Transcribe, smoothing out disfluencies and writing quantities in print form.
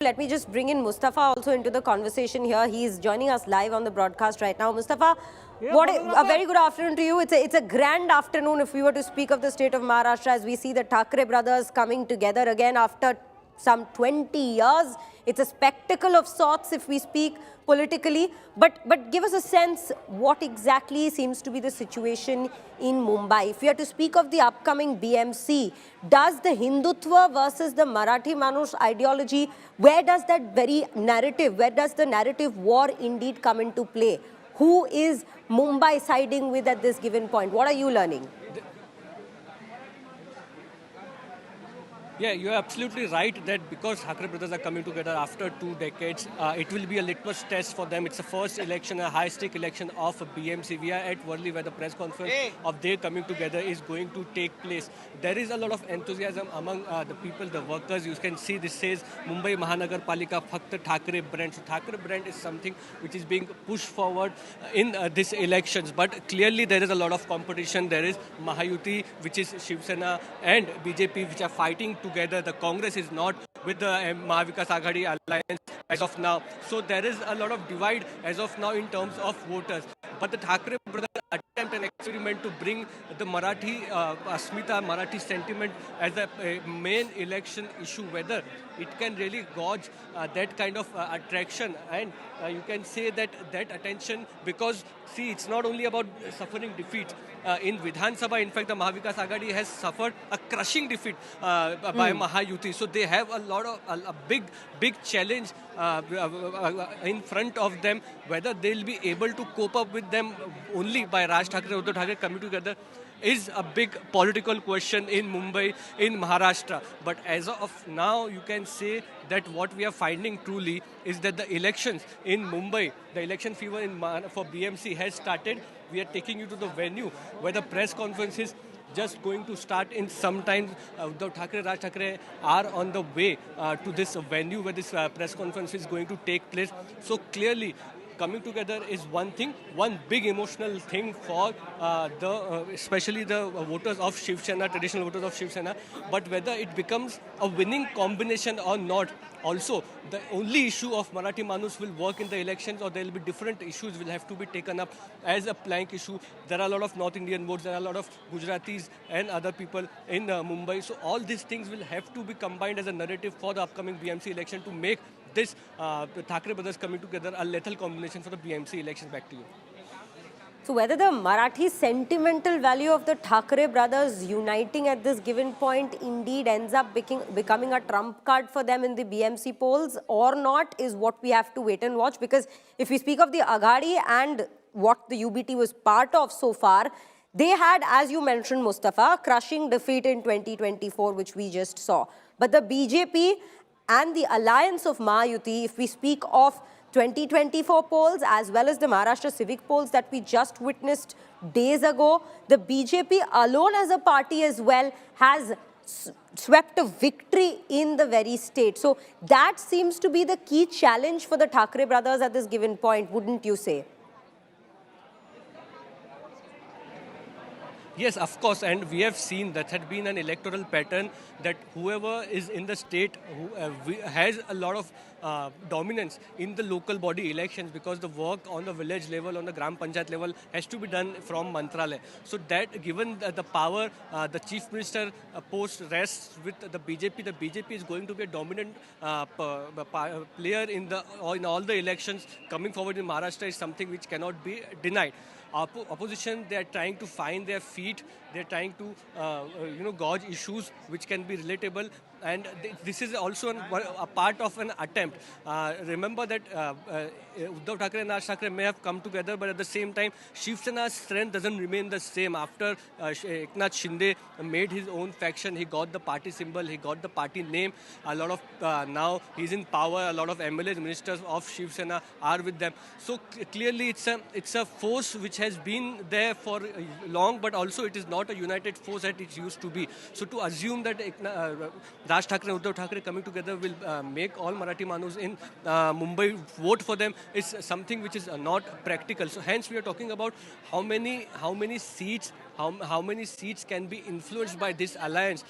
Let me just bring in Mustafa also into the conversation here. He's joining us live on the broadcast right now. Mustafa, a very good afternoon to you. It's a grand afternoon if we were to speak of the state of Maharashtra as we see the Thackeray brothers coming together again after some 20 years. It's a spectacle of sorts if we speak politically. But give us a sense what exactly seems to be the situation in Mumbai. If we are to speak of the upcoming BMC, does the Hindutva versus the Marathi Manush ideology, where does that very narrative, where does the narrative war indeed come into play? Who is Mumbai siding with at this given point? What are you learning? Yeah, you're absolutely right that because Thackeray brothers are coming together after 2 decades, it will be a litmus test for them. It's the first election, a high-stake election of a BMC. We are at Worli where the press conference of their coming together is going to take place. There is a lot of enthusiasm among the people, the workers. You can see this says Mumbai Mahanagar Palika Phakt Thackeray brand. So Thackeray brand is something which is being pushed forward in these elections. But clearly there is a lot of competition. There is Mahayuti, which is Shiv Sena, and BJP, which are fighting together. The Congress is not with the Mahavikas Aghadi alliance as of now. So there is a lot of divide as of now in terms of voters. But the Thackeray brothers attempt an experiment to bring the Marathi Asmita, Marathi sentiment as a main election issue, whether it can really gauge that kind of attraction. And you can say that attention, because see, it's not only about suffering defeat. In Vidhan Sabha, in fact, the Mahavikas Aghadi has suffered a crushing defeat by Mahayuti. So they have a lot of a big challenge in front of them. Whether they'll be able to cope up with them only by Raj Thackeray, Uddhav Thackeray coming together is a big political question in Mumbai, in Maharashtra. But as of now, you can say that what we are finding truly is that the elections in Mumbai, the election fever for BMC has started. We are taking you to the venue where the press conference is just going to start in some time. Uddhav Thackeray, Raj Thackeray are on the way to this venue where this press conference is going to take place. So clearly, coming together is one thing, one big emotional thing for especially the voters of Shiv Sena, traditional voters of Shiv Sena. But whether it becomes a winning combination or not, also the only issue of Marathi Manus will work in the elections, or there will be different issues will have to be taken up as a plank issue. There are a lot of North Indian votes, there are a lot of Gujaratis and other people in Mumbai. So all these things will have to be combined as a narrative for the upcoming BMC election to make this the Thackeray brothers coming together a lethal combination for the BMC elections. Back to you. So whether the Marathi sentimental value of the Thackeray brothers uniting at this given point indeed ends up becoming a trump card for them in the BMC polls or not is what we have to wait and watch. Because if we speak of the Aghadi and what the UBT was part of so far, they had, as you mentioned, Mustafa, crushing defeat in 2024, which we just saw. But the BJP and the alliance of Mahayuti, if we speak of 2024 polls as well as the Maharashtra civic polls that we just witnessed days ago, the BJP alone as a party as well has swept a victory in the very state. So that seems to be the key challenge for the Thackeray brothers at this given point, wouldn't you say? Yes, of course, and we have seen that had been an electoral pattern that whoever is in the state who has a lot of dominance in the local body elections, because the work on the village level, on the Gram Panchayat level has to be done from Mantralaya. So that given the power, the Chief Minister post rests with the BJP is going to be a dominant player in all the elections coming forward in Maharashtra is something which cannot be denied. Opposition, they are trying to find their feet, they're trying to gauge issues which can be relatable, and this is also a part of an attempt. Remember that Uddhav Thackeray and Raj Thackeray may have come together, but at the same time Shiv Sena's strength doesn't remain the same. After Eknath Shinde made his own faction, he got the party symbol, he got the party name. A lot of now he's in power, a lot of MLAs, ministers of Shiv Sena are with them. So clearly it's a force which has been there for long, but also it is not a united force that it used to be. So to assume that Raj Thackeray and Uddhav Thackeray coming together will make all Marathi Manus in Mumbai vote for them is something which is not practical. So hence we are talking about how many seats can be influenced by this alliance.